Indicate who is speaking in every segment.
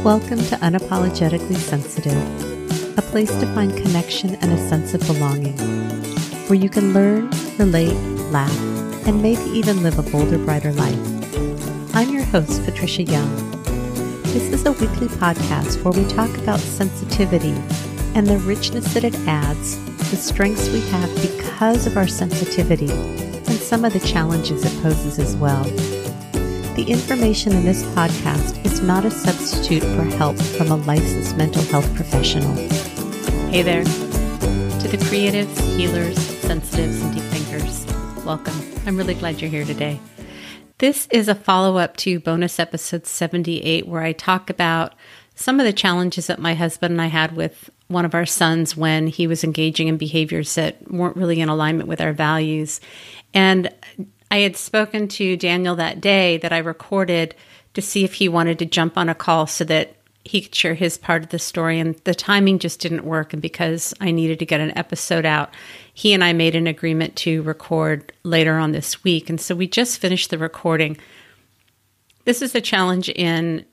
Speaker 1: Welcome to Unapologetically Sensitive, a place to find connection and a sense of belonging, where you can learn, relate, laugh, and maybe even live a bolder, brighter life. I'm your host, Patricia Young. This is a weekly podcast where we talk about sensitivity and the richness that it adds, the strengths we have because of our sensitivity, and some of the challenges it poses as well. The information in this podcast is not a substitute for help from a licensed mental health professional. Hey there. To the creatives, healers, sensitives, and deep thinkers, welcome. I'm really glad you're here today. This is a follow-up to bonus episode 78, where I talk about some of the challenges that my husband and I had with one of our sons when he was engaging in behaviors that weren't really in alignment with our values. And I had spoken to Daniel that day that I recorded to see if he wanted to jump on a call so that he could share his part of the story. And the timing just didn't work. And because I needed to get an episode out, he and I made an agreement to record later on this week. And so we just finished the recording. This is a challenge in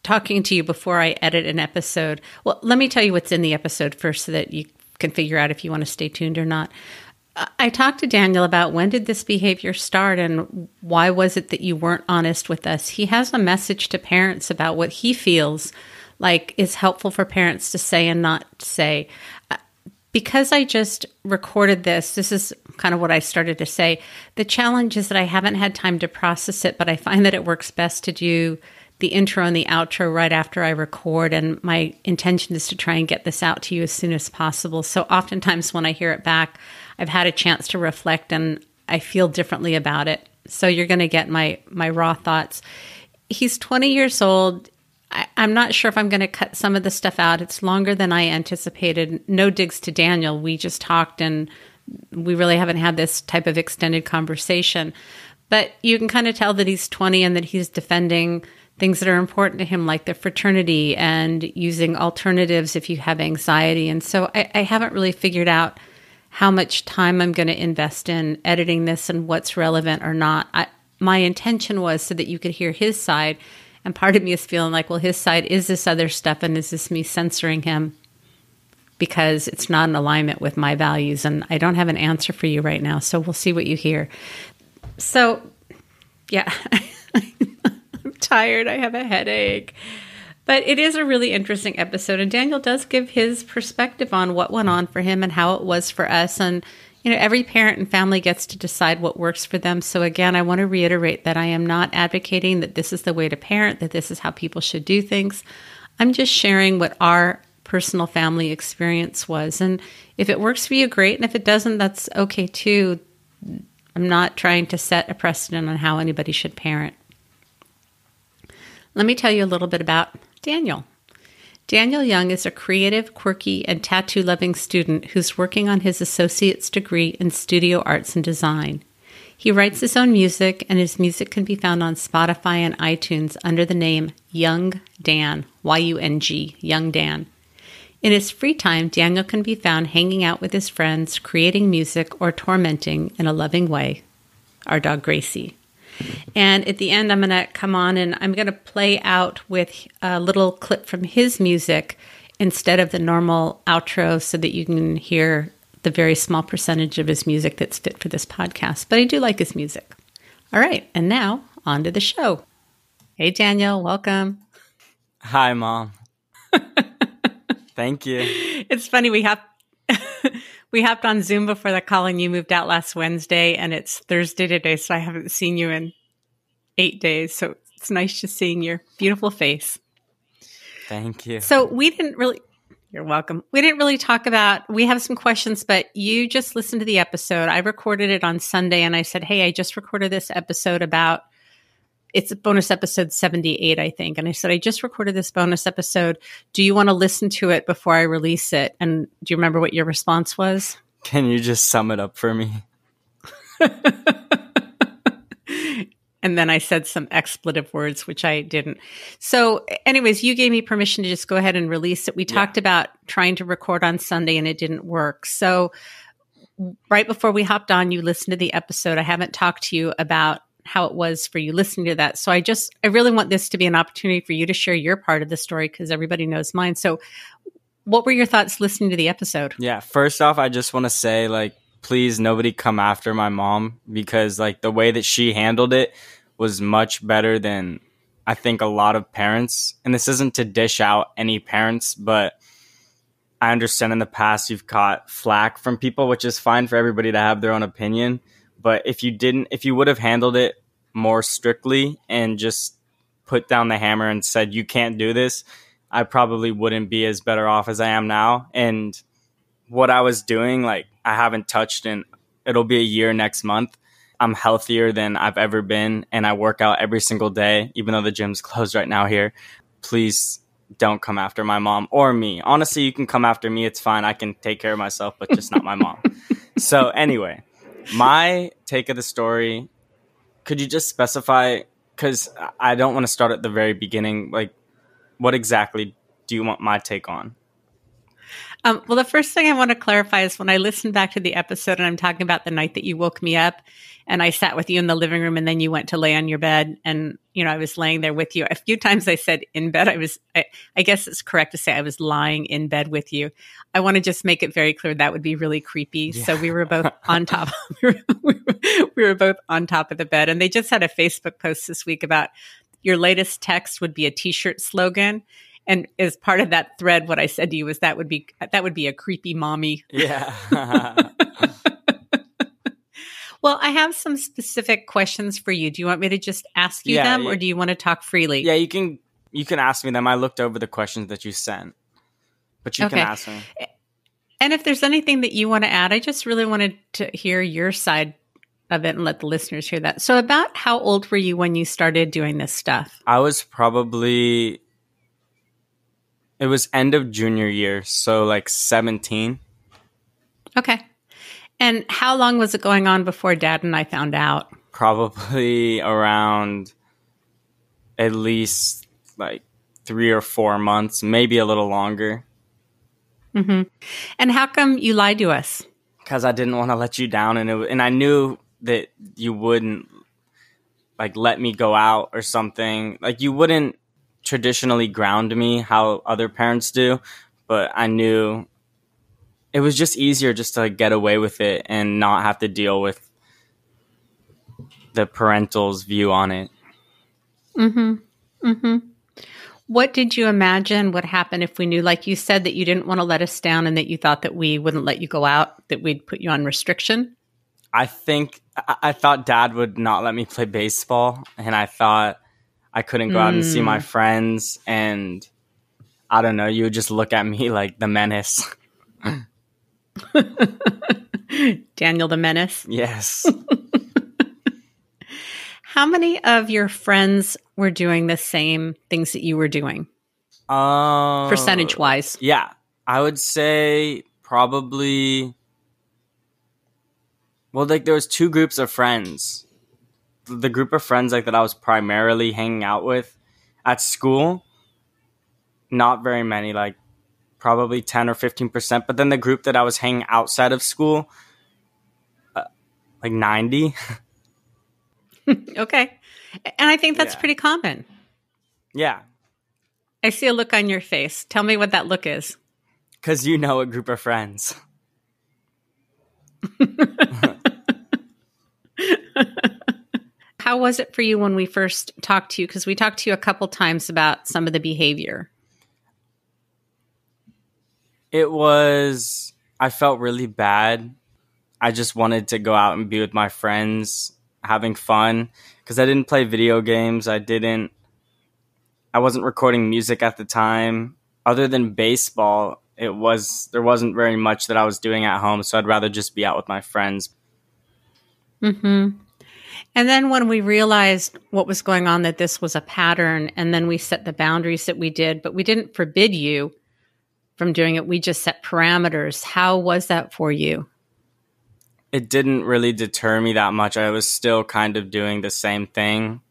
Speaker 1: talking to you before I edit an episode. Well, let me tell you what's in the episode first so that you can figure out if you want to stay tuned or not. I talked to Daniel about when did this behavior start and why was it that you weren't honest with us. He has a message to parents about what he feels like is helpful for parents to say and not say. Because I just recorded this is kind of what I started to say. The challenge is that I haven't had time to process it, but I find that it works best to do the intro and the outro right after I record, and my intention is to try and get this out to you as soon as possible. So oftentimes when I hear it back, I've had a chance to reflect and I feel differently about it. So you're going to get my raw thoughts. He's 20 years old. I'm not sure if I'm going to cut some of the stuff out. It's longer than I anticipated. No digs to Daniel. We just talked and we really haven't had this type of extended conversation. But you can kind of tell that he's 20 and that he's defending things that are important to him, like the fraternity and using alternatives if you have anxiety. And so I haven't really figured out how much time I'm going to invest in editing this and what's relevant or not. My intention was so that you could hear his side. And part of me is feeling like, well, his side is this other stuff, and is this me censoring him because it's not in alignment with my values? And I don't have an answer for you right now, so we'll see what you hear. So, yeah, I'm tired. I have a headache. But it is a really interesting episode, and Daniel does give his perspective on what went on for him and how it was for us. And, you know, every parent and family gets to decide what works for them. So again, I want to reiterate that I am not advocating that this is the way to parent, that this is how people should do things. I'm just sharing what our personal family experience was. And if it works for you, great. And if it doesn't, that's okay too. I'm not trying to set a precedent on how anybody should parent. Let me tell you a little bit about Daniel. Daniel Young is a creative, quirky, and tattoo-loving student who's working on his associate's degree in studio arts and design. He writes his own music, and his music can be found on Spotify and iTunes under the name Young Dan, Y-U-N-G, Young Dan. In his free time, Daniel can be found hanging out with his friends, creating music, or tormenting in a loving way our dog Gracie. And at the end, I'm going to come on and I'm going to play out with a little clip from his music instead of the normal outro so that you can hear the very small percentage of his music that's fit for this podcast. But I do like his music. All right. And now on to the show. Hey, Daniel. Welcome.
Speaker 2: Hi, Mom. Thank you.
Speaker 1: It's funny. We hopped on Zoom before the call and you moved out last Wednesday and it's Thursday today. So I haven't seen you in 8 days. So it's nice just seeing your beautiful face.
Speaker 2: Thank you.
Speaker 1: So you're welcome. We didn't really talk about, we have some questions, but you just listened to the episode. I recorded it on Sunday and I said, hey, I just recorded this episode about, it's a bonus episode 78, I think. And I said, I just recorded this bonus episode. Do you want to listen to it before I release it? And do you remember what your response was?
Speaker 2: Can you just sum it up for me?
Speaker 1: And then I said some expletive words, which I didn't. So anyways, you gave me permission to just go ahead and release it. We talked about trying to record on Sunday and it didn't work. So right before we hopped on, you listened to the episode. I haven't talked to you about how it was for you listening to that. So I really want this to be an opportunity for you to share your part of the story because everybody knows mine. So what were your thoughts listening to the episode?
Speaker 2: Yeah, first off, I just want to say, like, please, nobody come after my mom because, like, the way that she handled it was much better than I think a lot of parents. And this isn't to dish out any parents, but I understand in the past you've caught flack from people, which is fine for everybody to have their own opinion. But if you would have handled it more strictly and just put down the hammer and said, you can't do this, I probably wouldn't be as better off as I am now. And what I was doing, like, I haven't touched in, it'll be a year next month. I'm healthier than I've ever been, and I work out every single day, even though the gym's closed right now here. Please don't come after my mom or me. Honestly, you can come after me. It's fine. I can take care of myself, but just not my mom. So anyway, my take of the story, could you just specify, because I don't want to start at the very beginning, like, what exactly do you want my take on?
Speaker 1: Well, the first thing I want to clarify is when I listened back to the episode and I'm talking about the night that you woke me up and I sat with you in the living room and then you went to lay on your bed and, I was laying there with you. A few times I said in bed. I guess it's correct to say I was lying in bed with you. I want to just make it very clear that would be really creepy. Yeah. So we were both on top. we were both on top of the bed. And they just had a Facebook post this week about your latest text would be a t-shirt slogan. And as part of that thread, what I said to you was that would be a creepy mommy.
Speaker 2: Yeah.
Speaker 1: Well, I have some specific questions for you. Do you want me to just ask you them or do you want to talk freely?
Speaker 2: Yeah, you can ask me them. I looked over the questions that you sent, but you can ask me.
Speaker 1: And if there's anything that you want to add, I just really wanted to hear your side of it and let the listeners hear that. So about how old were you when you started doing this stuff?
Speaker 2: I was probably... It was end of junior year, so like 17.
Speaker 1: Okay. And how long was it going on before Dad and I found out?
Speaker 2: Probably around at least like 3 or 4 months, maybe a little longer.
Speaker 1: Mm-hmm. And how come you lied to us?
Speaker 2: Because I didn't want to let you down, and I knew that you wouldn't like let me go out or something. Like you wouldn't traditionally ground me how other parents do, but I knew it was just easier just to like get away with it and not have to deal with the parental's view on it.
Speaker 1: Mm-hmm. Mm-hmm. What did you imagine would happen if we knew, like you said, that you didn't want to let us down and that you thought that we wouldn't let you go out, that we'd put you on restriction?
Speaker 2: I thought Dad would not let me play baseball, and I thought I couldn't go out and see my friends, and I don't know, you would just look at me like the menace.
Speaker 1: Daniel the Menace?
Speaker 2: Yes.
Speaker 1: How many of your friends were doing the same things that you were doing? Percentage-wise?
Speaker 2: Yeah. I would say probably... Well, like there was 2 groups of friends. The group of friends like that I was primarily hanging out with at school, not very many, like probably 10 or 15%. But then the group that I was hanging outside of school, like 90.
Speaker 1: Okay. And I think that's pretty common.
Speaker 2: Yeah.
Speaker 1: I see a look on your face. Tell me what that look is.
Speaker 2: Because you know a group of friends.
Speaker 1: How was it for you when we first talked to you? Because we talked to you a couple times about some of the behavior.
Speaker 2: I felt really bad. I just wanted to go out and be with my friends, having fun. Because I didn't play video games. I wasn't recording music at the time. Other than baseball, there wasn't very much that I was doing at home. So I'd rather just be out with my friends.
Speaker 1: Mm-hmm. And then when we realized what was going on, that this was a pattern, and then we set the boundaries that we did, but we didn't forbid you from doing it. We just set parameters. How was that for you?
Speaker 2: It didn't really deter me that much. I was still kind of doing the same thing.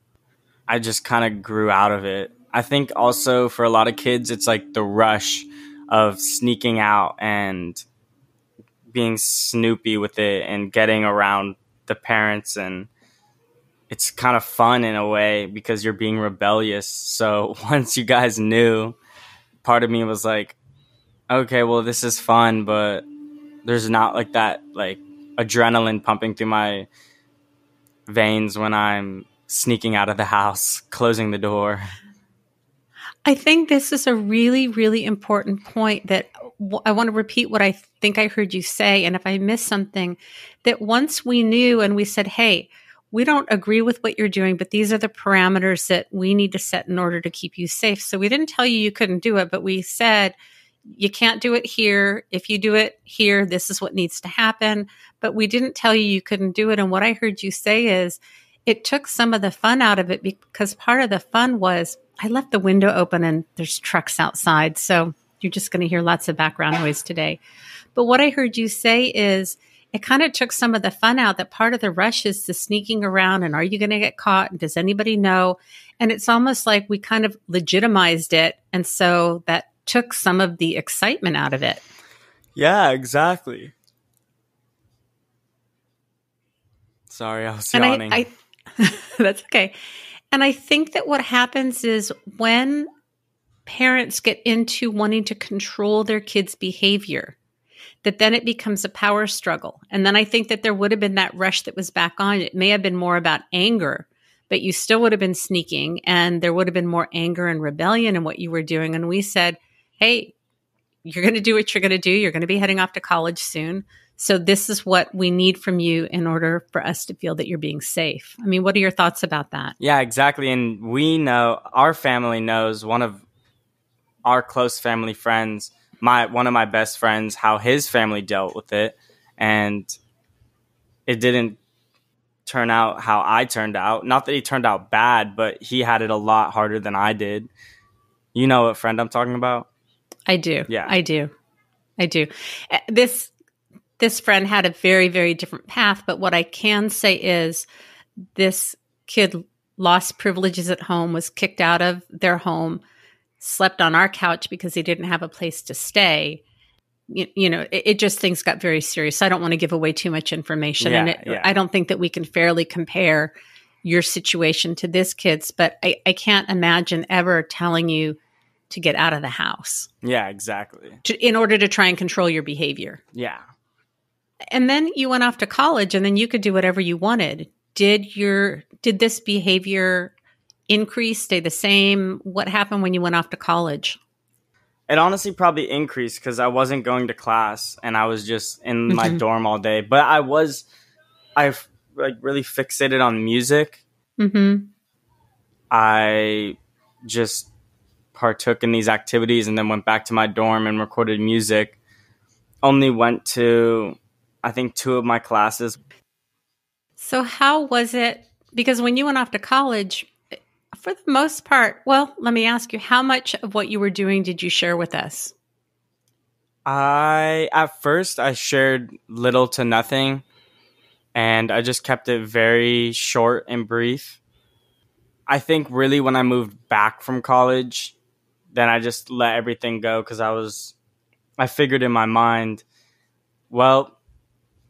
Speaker 2: I just kind of grew out of it. I think also for a lot of kids, it's like the rush of sneaking out and being snoopy with it and getting around the parents and it's kind of fun in a way because you're being rebellious. So once you guys knew, part of me was like, okay, well, this is fun, but there's not like that like adrenaline pumping through my veins when I'm sneaking out of the house, closing the door.
Speaker 1: I think this is a really, really important point that I want to repeat what I think I heard you say. And if I missed something, that once we knew and we said, hey, we don't agree with what you're doing, but these are the parameters that we need to set in order to keep you safe. So we didn't tell you you couldn't do it, but we said, you can't do it here. If you do it here, this is what needs to happen. But we didn't tell you you couldn't do it. And what I heard you say is it took some of the fun out of it, because part of the fun was I left the window open and there's trucks outside. So you're just going to hear lots of background noise today. But what I heard you say is it kind of took some of the fun out, that part of the rush is the sneaking around and are you going to get caught? And does anybody know? And it's almost like we kind of legitimized it. And so that took some of the excitement out of it.
Speaker 2: Yeah, exactly. Sorry, I was yawning.
Speaker 1: That's okay. And I think that what happens is when parents get into wanting to control their kids' behavior, that then it becomes a power struggle. And then I think that there would have been that rush that was back on. It may have been more about anger, but you still would have been sneaking, and there would have been more anger and rebellion in what you were doing. And we said, hey, you're going to do what you're going to do. You're going to be heading off to college soon. So this is what we need from you in order for us to feel that you're being safe. I mean, what are your thoughts about that?
Speaker 2: Yeah, exactly. And we know, our family knows, one of our close family friends, one of my best friends, how his family dealt with it. And it didn't turn out how I turned out. Not that he turned out bad, but he had it a lot harder than I did. You know what friend I'm talking about?
Speaker 1: I do.
Speaker 2: Yeah.
Speaker 1: I do. This friend had a very, very different path, but what I can say is this kid lost privileges at home, was kicked out of their home, slept on our couch because he didn't have a place to stay. It just, things got very serious. I don't want to give away too much information. I don't think that we can fairly compare your situation to this kid's, but I can't imagine ever telling you to get out of the house.
Speaker 2: Yeah, exactly.
Speaker 1: In order to try and control your behavior.
Speaker 2: Yeah.
Speaker 1: And then you went off to college and then you could do whatever you wanted. Did this behavior increase, stay the same? What happened when you went off to college?
Speaker 2: It honestly probably increased because I wasn't going to class and I was just in my dorm all day. But I really fixated on music.
Speaker 1: Mm-hmm.
Speaker 2: I just partook in these activities and then went back to my dorm and recorded music. Only went to, I think, 2 of my classes.
Speaker 1: So how was it? Because when you went off to college, for the most part, well, let me ask you, how much of what you were doing did you share with us?
Speaker 2: At first, I shared little to nothing, and I just kept it very short and brief. I think really when I moved back from college, then I just let everything go because I figured in my mind, well,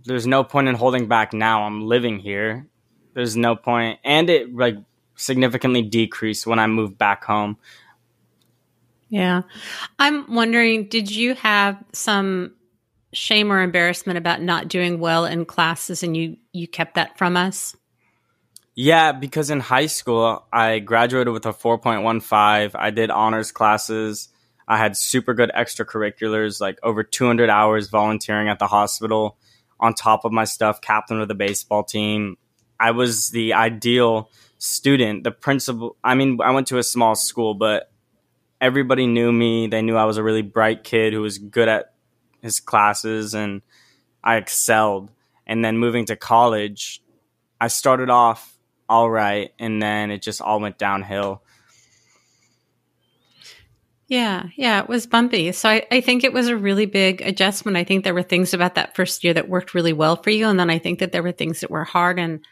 Speaker 2: there's no point in holding back now. I'm living here. There's no point. And it significantly decreased when I moved back home.
Speaker 1: Yeah. I'm wondering, did you have some shame or embarrassment about not doing well in classes and you kept that from us?
Speaker 2: Yeah, because in high school, I graduated with a 4.15. I did honors classes. I had super good extracurriculars, like over 200 hours volunteering at the hospital on top of my stuff, captain of the baseball team. I was the ideal student. The principal, I went to a small school, but everybody knew me. They knew I was a really bright kid who was good at his classes, and I excelled. And then moving to college, I started off all right, and then it just all went downhill.
Speaker 1: Yeah, it was bumpy. So I think it was a really big adjustment. I think there were things about that first year that worked really well for you, and then I think that there were things that were hard. And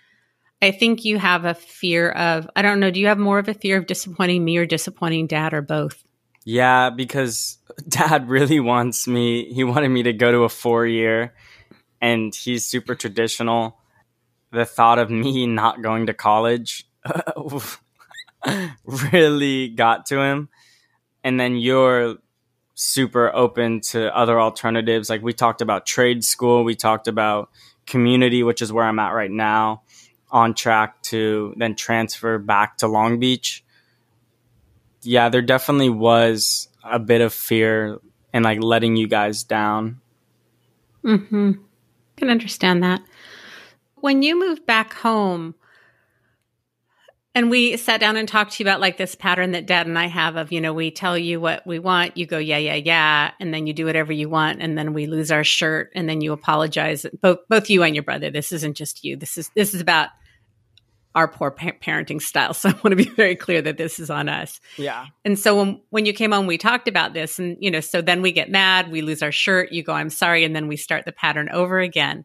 Speaker 1: I think you have a fear of, I don't know, do you have more of a fear of disappointing me or disappointing Dad, or both?
Speaker 2: Yeah, because Dad really wants me. He wanted me to go to a 4-year, and he's super traditional. the thought of me not going to college really got to him. And then you're super open to other alternatives. Like we talked about trade school, we talked about community, which is where I'm at right now, on track to then transfer back to Long Beach. Yeah, there definitely was a bit of fear and like letting you guys down.
Speaker 1: Mm-hmm. I can understand that. When you moved back home, and we sat down and talked to you about like this pattern that Dad and I have of, we tell you what we want, you go, yeah, yeah, yeah, and then you do whatever you want, and then we lose our shirt, and then you apologize. Both you and your brother. This isn't just you. This is about our poor parenting style. So I want to be very clear that this is on us.
Speaker 2: Yeah.
Speaker 1: And so when you came home, we talked about this, and so then we get mad, we lose our shirt, you go, I'm sorry, and then we start the pattern over again.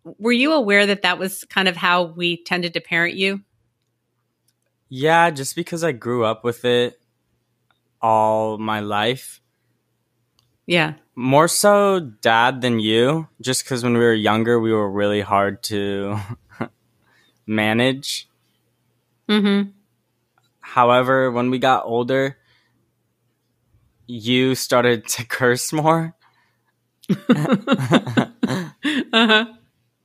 Speaker 1: Were you aware that that was kind of how we tended to parent you?
Speaker 2: Yeah, just because I grew up with it all my life.
Speaker 1: Yeah.
Speaker 2: More so Dad than you, just because when we were younger, we were really hard to manage.
Speaker 1: Mm-hmm.
Speaker 2: However, when we got older, you started to curse more.
Speaker 1: Uh-huh.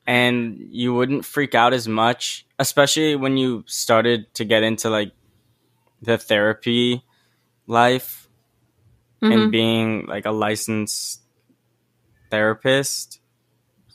Speaker 2: And you wouldn't freak out as much, especially when you started to get into like the therapy life and being like a licensed therapist.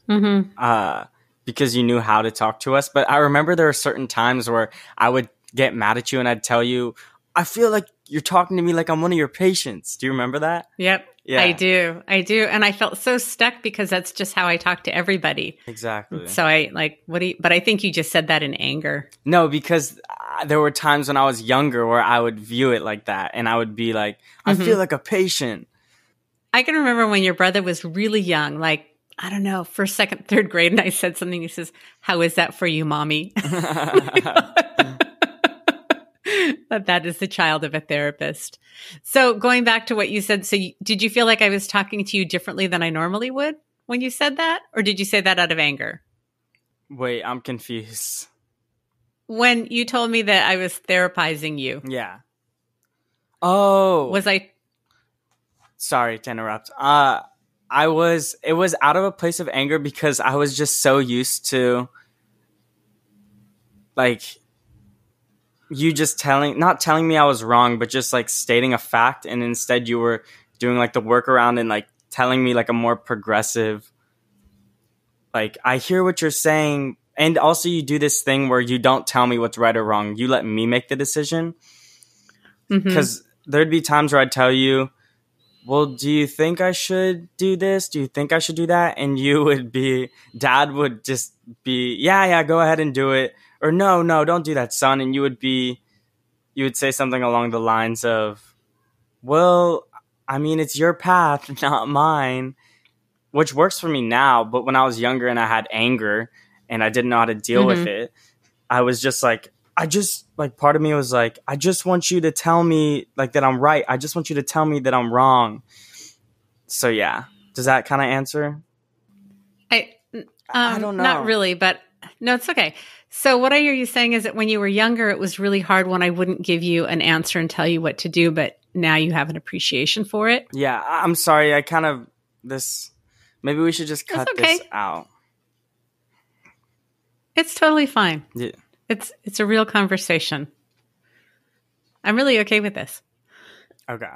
Speaker 2: Because you knew how to talk to us. But I remember there are certain times where I would get mad at you and I'd tell you, I feel like you're talking to me like I'm one of your patients. Do you remember that?
Speaker 1: Yep. Yeah. I do. And I felt so stuck because that's just how I talk to everybody.
Speaker 2: Exactly.
Speaker 1: So but I think you just said that in anger.
Speaker 2: No, because there were times when I was younger where I would view it like that. And I would be like, I feel like a patient.
Speaker 1: I can remember when your brother was really young, like, I don't know, first, second, third grade. And I said something, he says, how is that for you, mommy? That is the child of a therapist. So going back to what you said, did you feel like I was talking to you differently than I normally would when you said that? Or did you say that out of anger?
Speaker 2: Wait, I'm confused.
Speaker 1: When you told me that I was therapizing you.
Speaker 2: Yeah. Oh.
Speaker 1: Was I?
Speaker 2: Sorry to interrupt. It was out of a place of anger because I was just so used to like you just not telling me I was wrong, but just like stating a fact. And instead you were doing like the workaround and like telling me like a more progressive, like, I hear what you're saying. And also you do this thing where you don't tell me what's right or wrong. You let me make the decision. Because there'd be times where I'd tell you, well, do you think I should do this? Do you think I should do that? And Dad would just be, yeah, go ahead and do it. Or no, don't do that, son. And you would say something along the lines of, well, I mean, it's your path, not mine, which works for me now. But when I was younger and I had anger and I didn't know how to deal with it, I was just like, part of me was like, I just want you to tell me like that I'm right. I just want you to tell me that I'm wrong. So yeah, does that kind of answer?
Speaker 1: I
Speaker 2: don't know.
Speaker 1: Not really, but no, it's okay. So what I hear you saying is that when you were younger, it was really hard when I wouldn't give you an answer and tell you what to do, but now you have an appreciation for it.
Speaker 2: Yeah, I'm sorry. Maybe we should just cut this out.
Speaker 1: It's totally fine.
Speaker 2: Yeah.
Speaker 1: It's a real conversation. I'm really okay with this.
Speaker 2: Okay.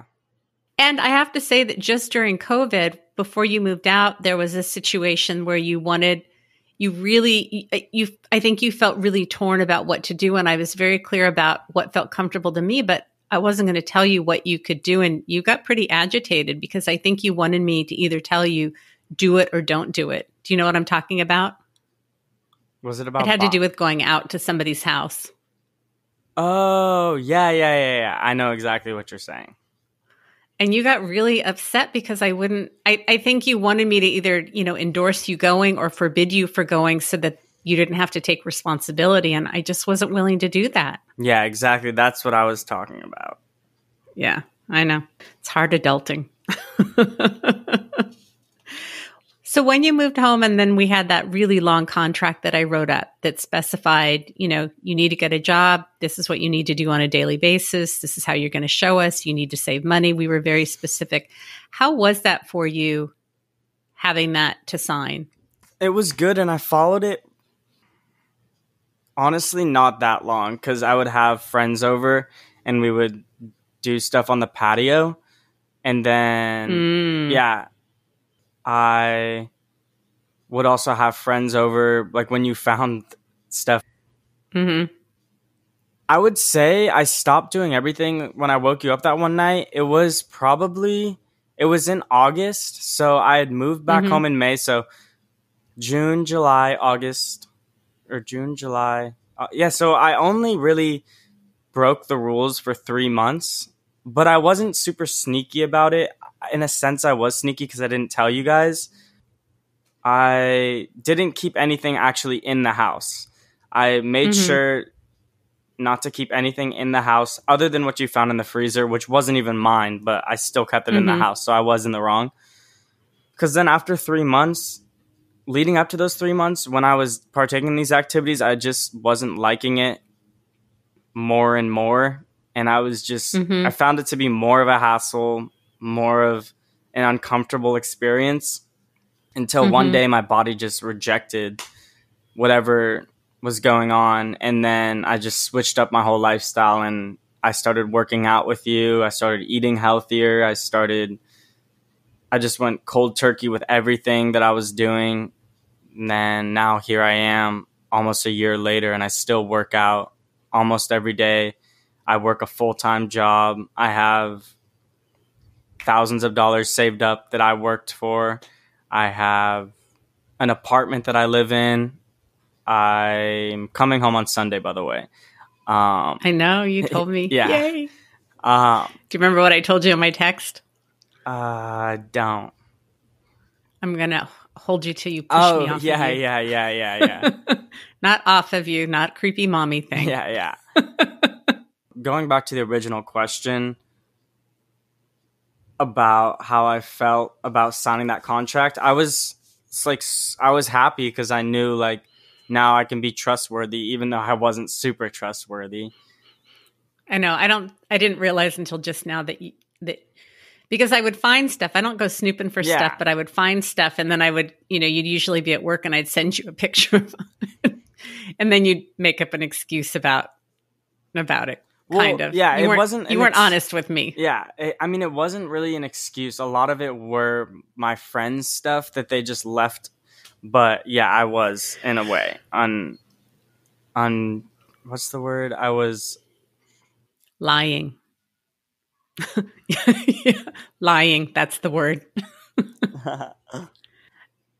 Speaker 1: And I have to say that just during COVID, before you moved out, there was a situation where I think you felt really torn about what to do. And I was very clear about what felt comfortable to me, but I wasn't going to tell you what you could do. And you got pretty agitated because I think you wanted me to either tell you, do it or don't do it. Do you know what I'm talking about?
Speaker 2: Was it about?
Speaker 1: It had to do with going out to somebody's house.
Speaker 2: Oh, yeah. I know exactly what you're saying.
Speaker 1: And you got really upset because I think you wanted me to either, endorse you going or forbid you for going so that you didn't have to take responsibility. And I just wasn't willing to do that.
Speaker 2: Yeah, exactly. That's what I was talking about.
Speaker 1: Yeah, I know. It's hard adulting. So when you moved home and then we had that really long contract that I wrote up that specified, you know, you need to get a job. This is what you need to do on a daily basis. This is how you're going to show us. You need to save money. We were very specific. How was that for you, having that to sign?
Speaker 2: It was good, and I followed it, honestly, not that long, because I would have friends over and we would do stuff on the patio. And then, yeah, I would also have friends over, like when you found stuff.
Speaker 1: Mm-hmm.
Speaker 2: I would say I stopped doing everything when I woke you up that one night. It was in August. So I had moved back home in May. So June, July, August, or June, July. So I only really broke the rules for 3 months, but I wasn't super sneaky about it. In a sense, I was sneaky because I didn't tell you guys. I didn't keep anything actually in the house. I made sure not to keep anything in the house other than what you found in the freezer, which wasn't even mine, but I still kept it in the house, so I was in the wrong. Because then after 3 months, leading up to those 3 months, when I was partaking in these activities, I just wasn't liking it more and more. And I was just, I found it to be more of a hassle, more of an uncomfortable experience, until one day my body just rejected whatever was going on. And then I just switched up my whole lifestyle, and I started working out with you. I started eating healthier. I just went cold turkey with everything that I was doing. And then now here I am almost a year later, and I still work out almost every day. I work a full-time job. I have thousands of dollars saved up that I worked for. I have an apartment that I live in. I'm coming home on Sunday, by the way.
Speaker 1: I know, you told me.
Speaker 2: Yeah.
Speaker 1: Yay. Do you remember what I told you in my text?
Speaker 2: Don't.
Speaker 1: I'm going to hold you till you push me off of you.
Speaker 2: Yeah.
Speaker 1: Not off of you, not creepy mommy thing.
Speaker 2: Yeah. Going back to the original question about how I felt about signing that contract, I was happy because I knew, like, now I can be trustworthy, even though I wasn't super trustworthy.
Speaker 1: I know. I didn't realize until just now that because I would find stuff. I don't go snooping for stuff, but I would find stuff, and then I would, you'd usually be at work, and I'd send you a picture of it, and then you'd make up an excuse about it. Kind of.
Speaker 2: Yeah,
Speaker 1: you
Speaker 2: you
Speaker 1: weren't honest with me.
Speaker 2: Yeah. It wasn't really an excuse. A lot of it were my friends' stuff that they just left. But yeah, I was, in a way, what's the word? I was
Speaker 1: lying. Yeah, lying. That's the word.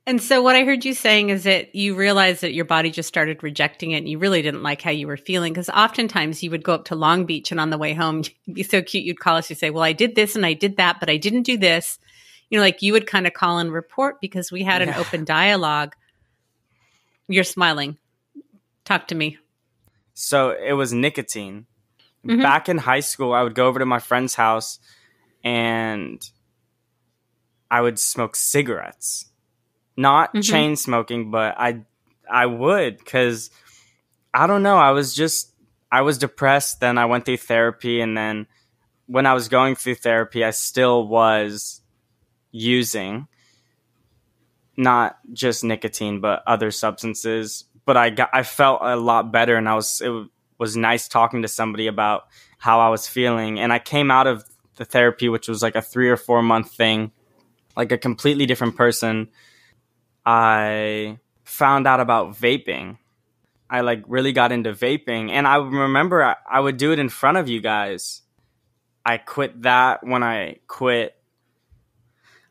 Speaker 1: And so what I heard you saying is that you realized that your body just started rejecting it, and you really didn't like how you were feeling, because oftentimes you would go up to Long Beach, and on the way home, you'd be so cute, you'd call us, you'd say, well, I did this and I did that, but I didn't do this. Like you would kind of call and report because we had an open dialogue. You're smiling. Talk to me.
Speaker 2: So it was nicotine. Back in high school, I would go over to my friend's house and I would smoke cigarettes. Not chain smoking, but I would, because I don't know. I was depressed. Then I went through therapy. And then when I was going through therapy, I still was using not just nicotine, but other substances. But I felt a lot better, and it was nice talking to somebody about how I was feeling. And I came out of the therapy, which was like a 3 or 4 month thing, like a completely different person. I found out about vaping. I really got into vaping, and I remember I would do it in front of you guys. I quit that when I quit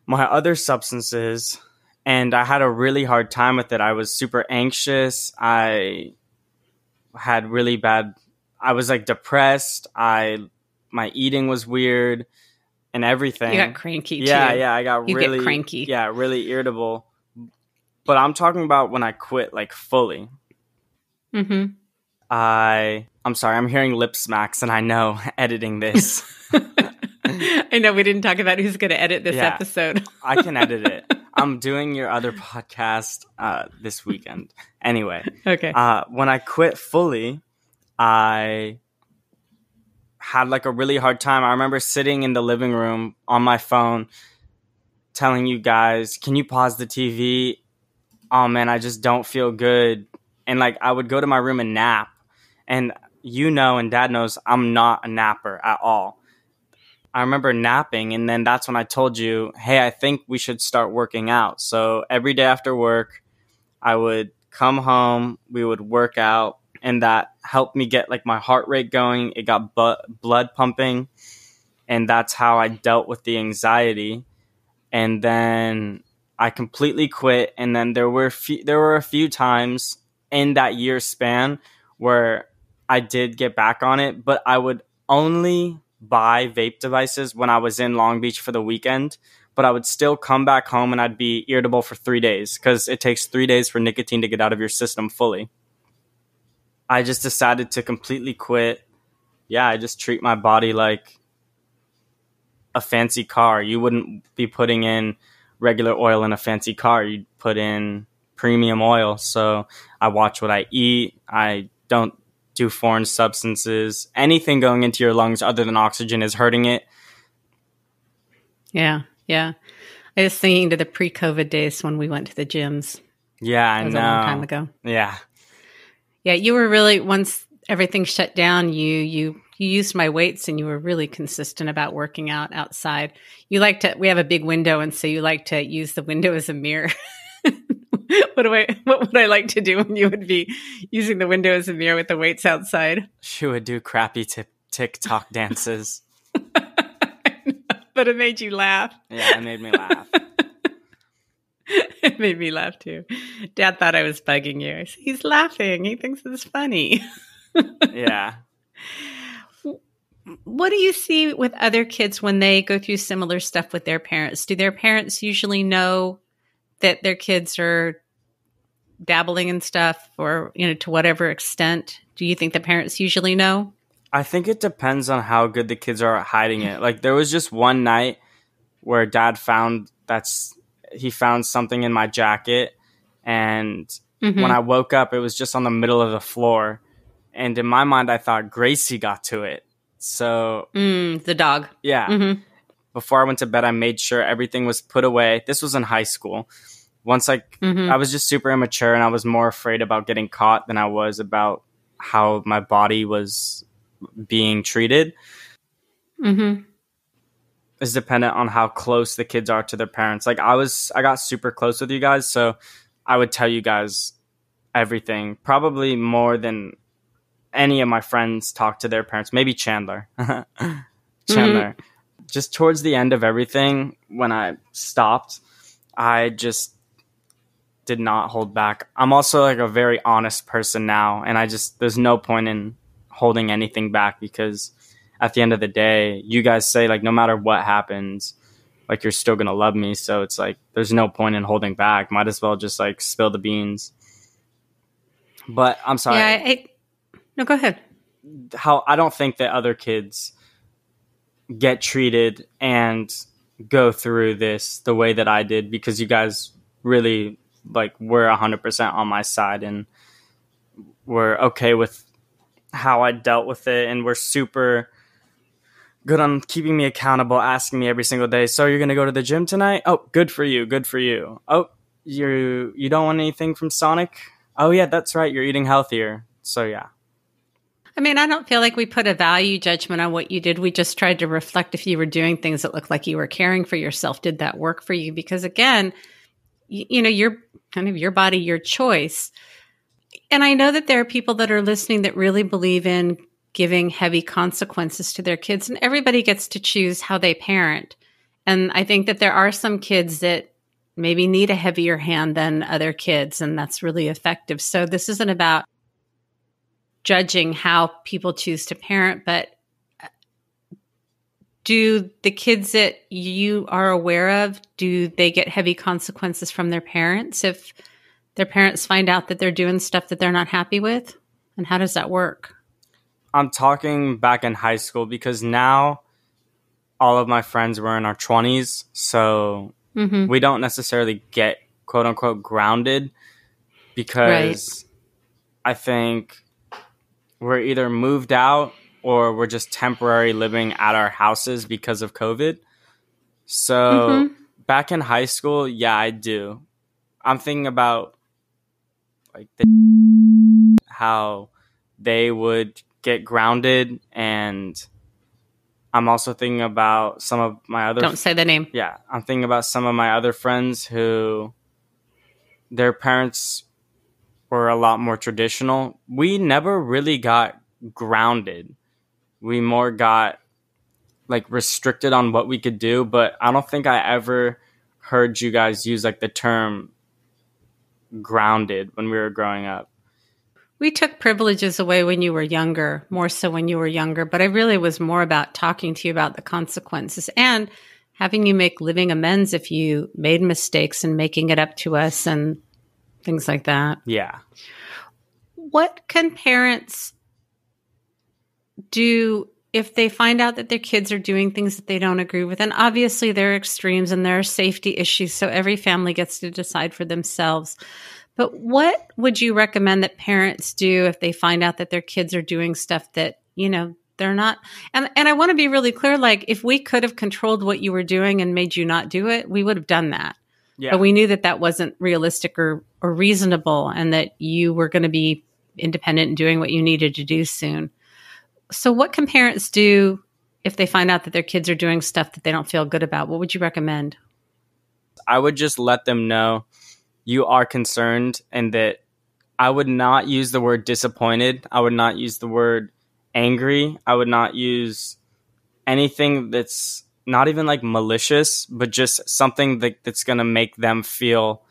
Speaker 2: my other substances, and I had a really hard time with it. I was super anxious. I had really bad, I was depressed. My eating was weird and everything.
Speaker 1: You got cranky too.
Speaker 2: Yeah, I got
Speaker 1: you
Speaker 2: really
Speaker 1: get cranky.
Speaker 2: Yeah, really irritable. But I'm talking about when I quit, fully. I'm sorry, I'm hearing lip smacks, and I know editing this.
Speaker 1: I know we didn't talk about who's going to edit this episode.
Speaker 2: I can edit it. I'm doing your other podcast this weekend. Anyway,
Speaker 1: Okay.
Speaker 2: when I quit fully, I had like a really hard time. I remember sitting in the living room on my phone telling you guys, can you pause the TV? Oh man, I just don't feel good. And like I would go to my room and nap. And and Dad knows I'm not a napper at all. I remember napping, and then that's when I told you, hey, I think we should start working out. So every day after work, I would come home, we would work out, and that helped me get like my heart rate going. It got blood pumping, and that's how I dealt with the anxiety. And then I completely quit. And then there were a few times in that year span where I did get back on it, but I would only buy vape devices when I was in Long Beach for the weekend. But I would still come back home and I'd be irritable for 3 days because it takes 3 days for nicotine to get out of your system fully. I just decided to completely quit. Yeah, I just treat my body like a fancy car. You wouldn't be putting in regular oil in a fancy car. You'd put in premium oil. So I watch what I eat. I don't do foreign substances. Anything going into your lungs other than oxygen is hurting it.
Speaker 1: Yeah. I was thinking to the pre-COVID days when we went to the gyms.
Speaker 2: Yeah, I know.
Speaker 1: That was a long time ago.
Speaker 2: Yeah.
Speaker 1: Yeah, you were really, once everything shut down, you used my weights and you were really consistent about working out outside. We have a big window, and so you like to use the window as a mirror. What would I like to do when you would be using the window as a mirror with the weights outside?
Speaker 2: She would do crappy TikTok dances.
Speaker 1: But it made you laugh.
Speaker 2: Yeah, it made me laugh.
Speaker 1: It made me laugh too. Dad thought I was bugging you. I said, he's laughing. He thinks it's funny.
Speaker 2: Yeah.
Speaker 1: What do you see with other kids when they go through similar stuff with their parents? Do their parents usually know that their kids are dabbling in stuff, or, to whatever extent? Do you think the parents usually know?
Speaker 2: I think it depends on how good the kids are at hiding it. Like there was just one night where Dad found something in my jacket, and when I woke up, it was just on the middle of the floor. And in my mind, I thought Gracie got to it. So
Speaker 1: the dog.
Speaker 2: Yeah. Mm-hmm. Before I went to bed, I made sure everything was put away. This was in high school. Once I was just super immature, and I was more afraid about getting caught than I was about how my body was being treated. Is dependent on how close the kids are to their parents. Like I got super close with you guys, so I would tell you guys everything, probably more than any of my friends talk to their parents. Maybe Chandler. Just towards the end of everything, when I stopped, I just did not hold back. I'm also like a very honest person now, and there's no point in holding anything back, because at the end of the day, you guys say like no matter what happens, like you're still gonna love me. So it's like there's no point in holding back. Might as well just like spill the beans. But I'm sorry.
Speaker 1: Yeah, no, go ahead.
Speaker 2: How I don't think that other kids get treated and go through this the way that I did, because you guys really like were 100% on my side and were okay with how I dealt with it, and were super good on keeping me accountable, asking me every single day, so you're going to go to the gym tonight? Oh, good for you. Good for you. Oh, you don't want anything from Sonic? Oh yeah, that's right. You're eating healthier. So yeah.
Speaker 1: I mean, I don't feel like we put a value judgment on what you did. We just tried to reflect if you were doing things that looked like you were caring for yourself. Did that work for you? Because again, you're kind of your body, your choice. And I know that there are people that are listening that really believe in giving heavy consequences to their kids, and everybody gets to choose how they parent. And I think that there are some kids that maybe need a heavier hand than other kids, and that's really effective. So this isn't about judging how people choose to parent, but do the kids that you are aware of, do they get heavy consequences from their parents if their parents find out that they're doing stuff that they're not happy with? And how does that work?
Speaker 2: I'm talking back in high school, because now all of my friends were in our 20s. So we don't necessarily get quote unquote grounded because I think we're either moved out or we're just temporary living at our houses because of COVID. So back in high school, yeah, I do. I'm thinking about like how they would get grounded, and I'm also thinking about some of my other...
Speaker 1: Don't say the name.
Speaker 2: Yeah, I'm thinking about some of my other friends who their parents were a lot more traditional. We never really got grounded. We more got like restricted on what we could do, but I don't think I ever heard you guys use like the term grounded when we were growing up.
Speaker 1: We took privileges away when you were younger, more so when you were younger, but I really was more about talking to you about the consequences and having you make living amends if you made mistakes and making it up to us and things like that.
Speaker 2: Yeah.
Speaker 1: What can parents do if they find out that their kids are doing things that they don't agree with? And obviously there are extremes and there are safety issues, so every family gets to decide for themselves. But what would you recommend that parents do if they find out that their kids are doing stuff that, you know, they're not? And I want to be really clear, like if we could have controlled what you were doing and made you not do it, we would have done that. Yeah. But we knew that that wasn't realistic or reasonable and that you were going to be independent and doing what you needed to do soon. So what can parents do if they find out that their kids are doing stuff that they don't feel good about? What would you recommend?
Speaker 2: I would just let them know you are concerned and that I would not use the word disappointed. I would not use the word angry. I would not use anything that's not even like malicious, but just something that's going to make them feel,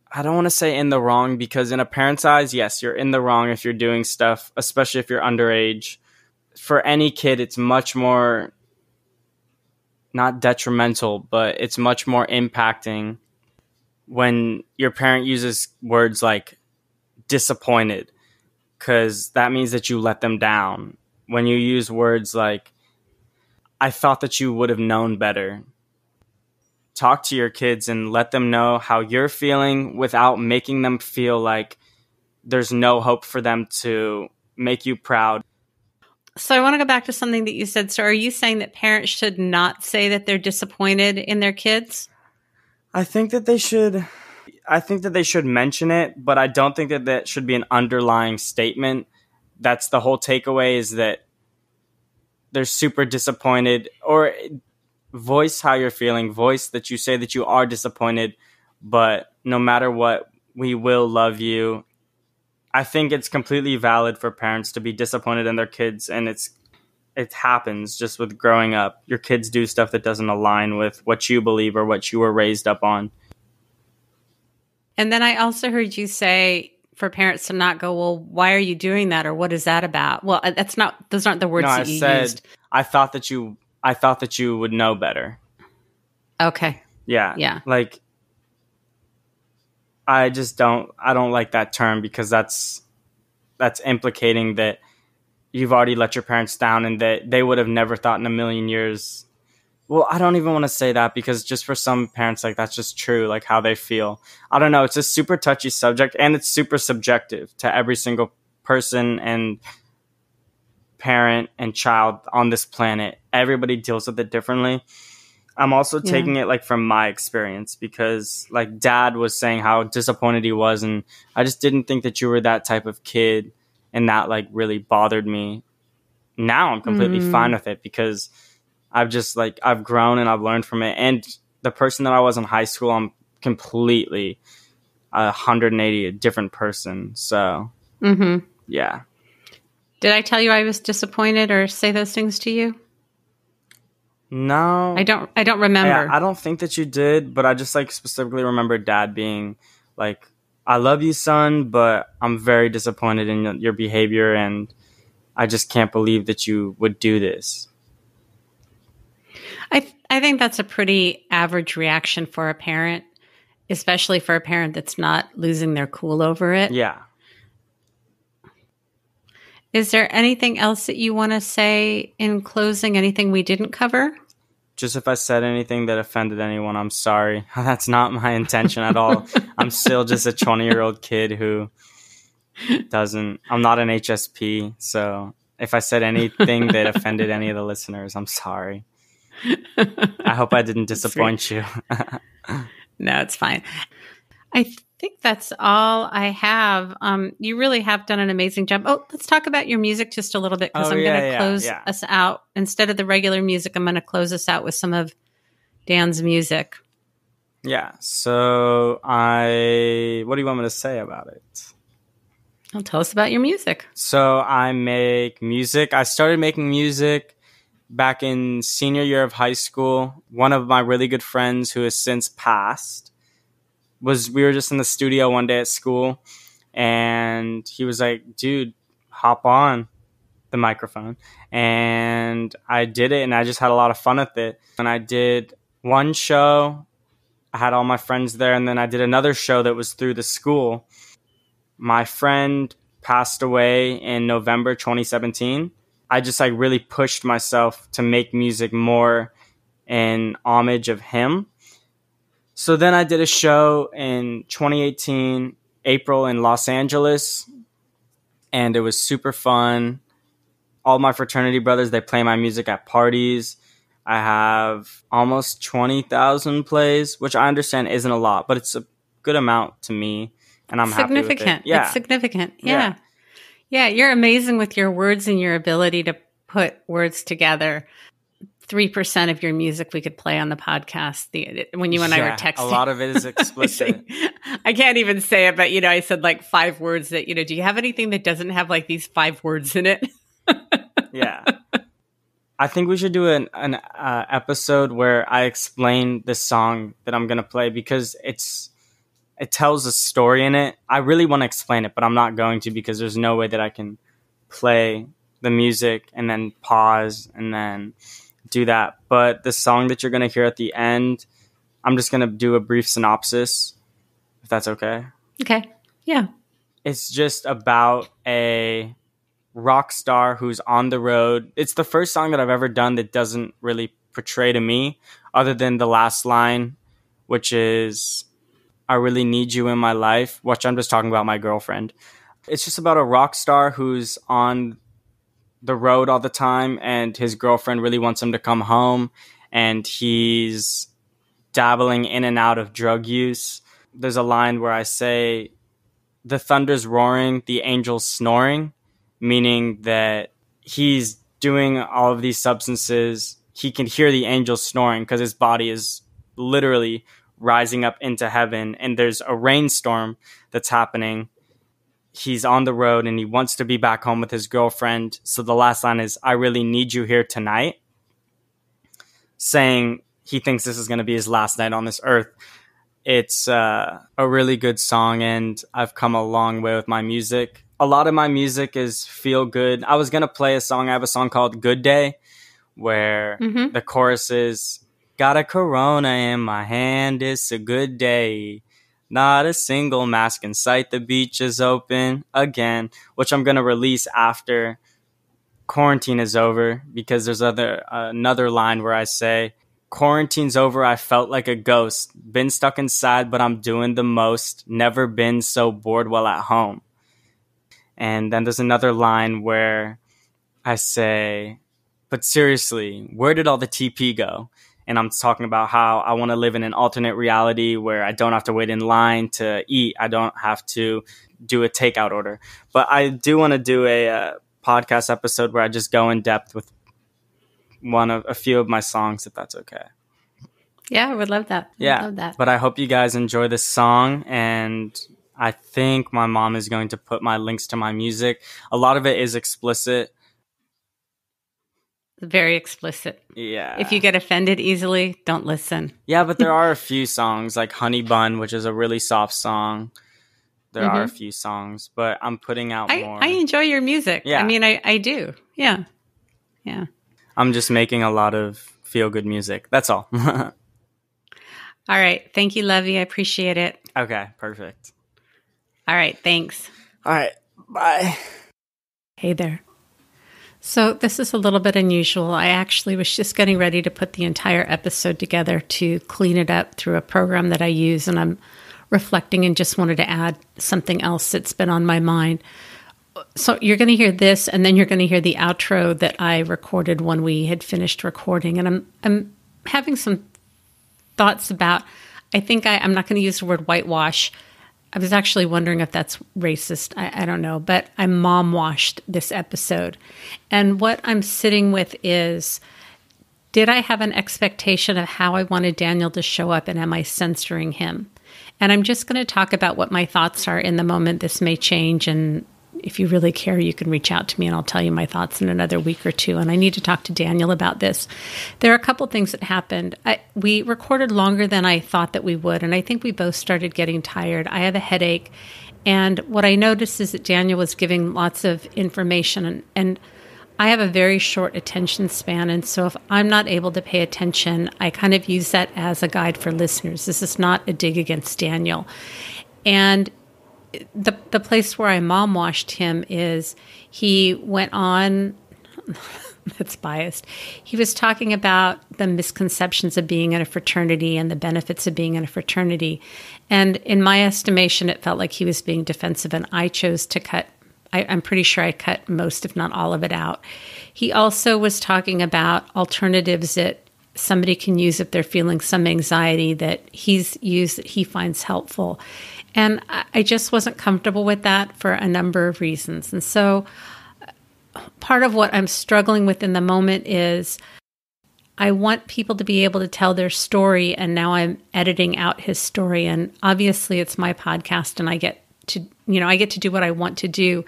Speaker 2: I don't want to say in the wrong, because in a parent's eyes, yes, you're in the wrong if you're doing stuff, especially if you're underage. For any kid, it's much more, not detrimental, but it's much more impacting when your parent uses words like disappointed, because that means that you let them down. When you use words like, I thought that you would have known better. Talk to your kids and let them know how you're feeling without making them feel like there's no hope for them to make you proud.
Speaker 1: So I want to go back to something that you said. So are you saying that parents should not say that they're disappointed in their kids?
Speaker 2: I think that they should. I think that they should mention it, but I don't think that that should be an underlying statement. That's the whole takeaway, is that they're super disappointed, or voice how you're feeling, voice that you say that you are disappointed, but no matter what, we will love you. I think it's completely valid for parents to be disappointed in their kids, and it happens just with growing up. Your kids do stuff that doesn't align with what you believe or what you were raised up on.
Speaker 1: And then I also heard you say for parents to not go, well, why are you doing that? Or what is that about? Well, those aren't the words that you used.
Speaker 2: I thought that you would know better.
Speaker 1: Okay.
Speaker 2: Yeah.
Speaker 1: Yeah.
Speaker 2: Like, I don't like that term, because that's implicating that you've already let your parents down and that they would have never thought in a million years. Well, I don't even want to say that, because just for some parents, like, that's just true, like how they feel. I don't know. It's a super touchy subject, and it's super subjective to every single person and parent and child on this planet. Everybody deals with it differently. I'm also taking it like from my experience, because like Dad was saying how disappointed he was, and I just didn't think that you were that type of kid, and that like really bothered me. Now I'm completely fine with it, because I've grown and I've learned from it. And the person that I was in high school, I'm completely 180 a different person. So, yeah.
Speaker 1: Did I tell you I was disappointed or say those things to you?
Speaker 2: No.
Speaker 1: I don't remember.
Speaker 2: Yeah, I don't think that you did, but I just like specifically remember Dad being like, I love you, son, but I'm very disappointed in your behavior, and I just can't believe that you would do this.
Speaker 1: I think that's a pretty average reaction for a parent, especially for a parent that's not losing their cool over it.
Speaker 2: Yeah. Is
Speaker 1: there anything else that you want to say in closing? Anything we didn't cover?
Speaker 2: just if I said anything that offended anyone, I'm sorry. That's not my intention at all. I'm still just a 20-year-old kid who I'm not an HSP. So if I said anything that offended any of the listeners, I'm sorry. I hope I didn't disappoint you.
Speaker 1: No, it's fine. I think that's all I have. You really have done an amazing job. Oh, let's talk about your music just a little bit, because I'm going to close us out. Instead of the regular music, I'm going to close us out with some of Dan's music.
Speaker 2: Yeah. So what do you want me to say about it?
Speaker 1: Well, tell us about your music.
Speaker 2: So I make music. I started making music back in senior year of high school. One of my really good friends, who has since passed, we were just in the studio one day at school, and he was like, dude, hop on the microphone. And I did it, and I just had a lot of fun with it. And I did one show. I had all my friends there, and then I did another show that was through the school. My friend passed away in November 2017. I just really pushed myself to make music more in homage of him. So then I did a show in 2018, April, in Los Angeles, and it was super fun. All my fraternity brothers, they play my music at parties. I have almost 20,000 plays, which I understand isn't a lot, but it's a good amount to me, and I'm happy with it.
Speaker 1: Yeah. It's significant. Yeah. Yeah, you're amazing with your words and your ability to put words together. 3% of your music we could play on the podcast. When you and I were texting,
Speaker 2: a lot of it is explicit.
Speaker 1: I can't even say it, but I said 5 words that do you have anything that doesn't have these 5 words in it?
Speaker 2: Yeah, I think we should do an episode where I explain the song that I'm gonna play, because it tells a story in it. I really want to explain it, but I'm not going to, because there's no way that I can play the music and then pause and then do that. But the song that you're going to hear at the end, I'm just going to do a brief synopsis, if that's okay.
Speaker 1: Okay. Yeah.
Speaker 2: It's just about a rock star who's on the road. It's the first song that I've ever done that doesn't really portray to me, other than the last line, which is, I really need you in my life, which I'm just talking about my girlfriend. It's just about a rock star who's on the road all the time, and his girlfriend really wants him to come home, and he's dabbling in and out of drug use. There's a line where I say, the thunder's roaring, the angels snoring, meaning that he's doing all of these substances. He can hear the angels snoring because his body is literally rising up into heaven, and there's a rainstorm that's happening. He's on the road and he wants to be back home with his girlfriend. So the last line is, I really need you here tonight, saying he thinks this is going to be his last night on this earth. It's a really good song, and I've come a long way with my music. A lot of my music is feel good. I was going to play a song. I have a song called Good Day, where the chorus is, got a Corona in my hand, it's a good day. Not a single mask in sight, the beach is open again, which I'm going to release after quarantine is over, because there's another line where I say, quarantine's over, I felt like a ghost. Been stuck inside, but I'm doing the most. Never been so bored while at home. And then there's another line where I say, but seriously, where did all the TP go? And I'm talking about how I want to live in an alternate reality where I don't have to wait in line to eat. I don't have to do a takeout order. But I do want to do a podcast episode where I just go in depth with a few of my songs, if that's okay.
Speaker 1: Yeah, I would love that.
Speaker 2: Yeah,
Speaker 1: love that.
Speaker 2: But I hope you guys enjoy this song, and I think my mom is going to put my links to my music. A lot of it is explicit.
Speaker 1: Very explicit.
Speaker 2: Yeah.
Speaker 1: If you get offended easily, don't listen.
Speaker 2: Yeah, but there are a few songs like Honey Bun, which is a really soft song. There are a few songs, but I'm putting out more.
Speaker 1: I enjoy your music.
Speaker 2: Yeah.
Speaker 1: I mean, I do. Yeah. Yeah.
Speaker 2: I'm just making a lot of feel-good music. That's all.
Speaker 1: All right. Thank you, Lovey. I appreciate it.
Speaker 2: Okay, perfect.
Speaker 1: All right. Thanks.
Speaker 2: All right. Bye.
Speaker 1: Hey there. So this is a little bit unusual. I actually was just getting ready to put the entire episode together to clean it up through a program that I use, and I'm reflecting and just wanted to add something else that's been on my mind. So you're going to hear this, and then you're going to hear the outro that I recorded when we had finished recording. And I'm having some thoughts about, I'm not going to use the word whitewash. I was actually wondering if that's racist. I don't know, but I mom-washed this episode. And what I'm sitting with is, did I have an expectation of how I wanted Daniel to show up, and am I censoring him? And I'm just going to talk about what my thoughts are in the moment. This may change, and if you really care, you can reach out to me and I'll tell you my thoughts in another week or two. And I need to talk to Daniel about this. There are a couple things that happened. We recorded longer than I thought that we would, and I think we both started getting tired. I have a headache, and what I noticed is that Daniel was giving lots of information, and I have a very short attention span, and so if I'm not able to pay attention, I kind of use that as a guide for listeners. This is not a dig against Daniel. And the place where I mom washed him is he went on, that's biased. He was talking about the misconceptions of being in a fraternity and the benefits of being in a fraternity. And in my estimation, it felt like he was being defensive, and I chose to cut. I'm pretty sure I cut most, if not all of it out. He also was talking about alternatives that somebody can use if they're feeling some anxiety that he's used that he finds helpful. And I just wasn't comfortable with that for a number of reasons. And so part of what I'm struggling with in the moment is I want people to be able to tell their story, and now I'm editing out his story. And obviously it's my podcast, and I get to do what I want to do.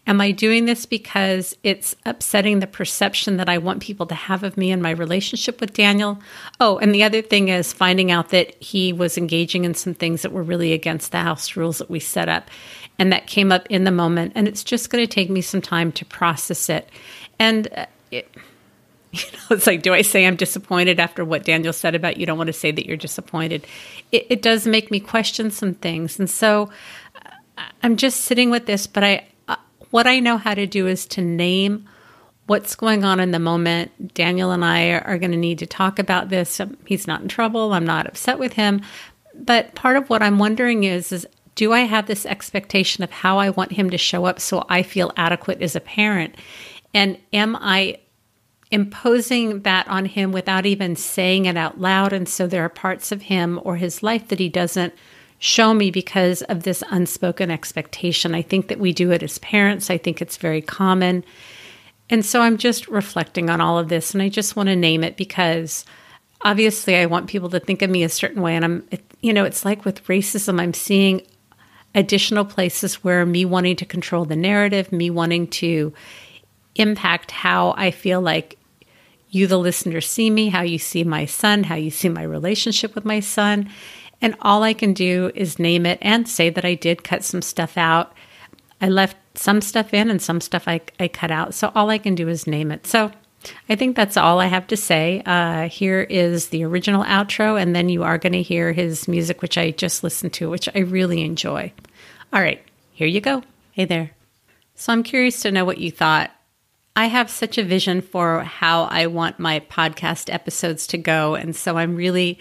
Speaker 1: Am I doing this because it's upsetting the perception that I want people to have of me and my relationship with Daniel? Oh, and the other thing is finding out that he was engaging in some things that were really against the house rules that we set up. And that came up in the moment. And it's just going to take me some time to process it. And it's like, do I say I'm disappointed after what Daniel said about you don't want to say that you're disappointed? It does make me question some things. And so I'm just sitting with this, but what I know how to do is to name what's going on in the moment. Daniel and I are going to need to talk about this. He's not in trouble. I'm not upset with him. But part of what I'm wondering is do I have this expectation of how I want him to show up so I feel adequate as a parent? And am I imposing that on him without even saying it out loud? And so there are parts of him or his life that he doesn't show me because of this unspoken expectation. I think that we do it as parents. I think it's very common. And so I'm just reflecting on all of this, and I just want to name it because obviously I want people to think of me a certain way. And it's like with racism, I'm seeing additional places where me wanting to control the narrative, me wanting to impact how I feel like you, the listener, see me, how you see my son, how you see my relationship with my son. And all I can do is name it and say that I did cut some stuff out. I left some stuff in and some stuff I cut out. So all I can do is name it. So I think that's all I have to say. Here is the original outro, and then you are going to hear his music, which I just listened to, which I really enjoy. All right, here you go. Hey there. So I'm curious to know what you thought. I have such a vision for how I want my podcast episodes to go. And so I'm really,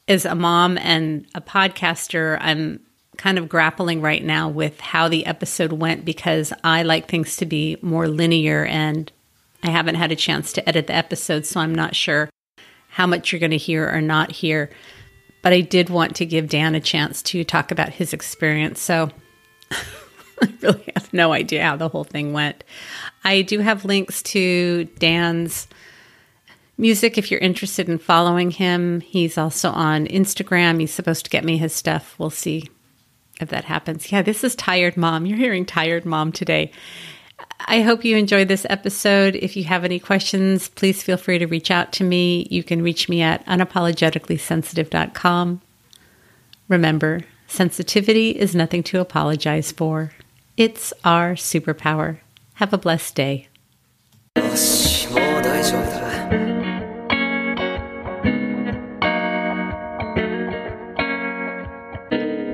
Speaker 1: as a mom and a podcaster, I'm kind of grappling right now with how the episode went because I like things to be more linear and I haven't had a chance to edit the episode, so I'm not sure how much you're going to hear or not hear. But I did want to give Dan a chance to talk about his experience. So I really have no idea how the whole thing went. I do have links to Dan's music if you're interested in following him. He's also on Instagram. He's supposed to get me his stuff. We'll see if that happens. Yeah, this is Tired Mom. You're hearing Tired Mom today. I hope you enjoyed this episode. If you have any questions, please feel free to reach out to me. You can reach me at unapologeticallysensitive.com. Remember, sensitivity is nothing to apologize for. It's our superpower. Have a blessed day.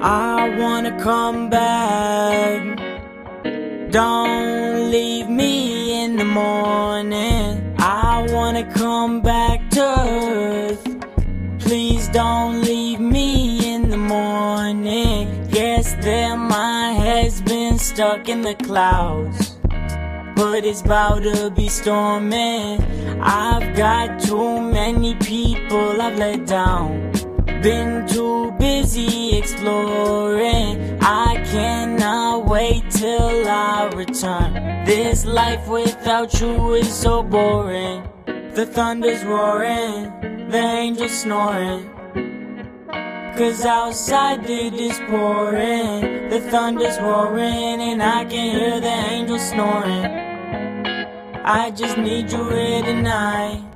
Speaker 3: I wanna come back. Don't leave me in the morning. I wanna come back to earth. Please don't leave me in the morning. Guess that my head's been stuck in the clouds, but it's about to be storming. I've got too many people I've let down. Been too busy exploring. I cannot wait till I return. This life without you is so boring. The thunder's roaring, the angels snoring, 'cause outside it is pouring. The thunder's roaring and I can hear the angels snoring. I just need you here tonight.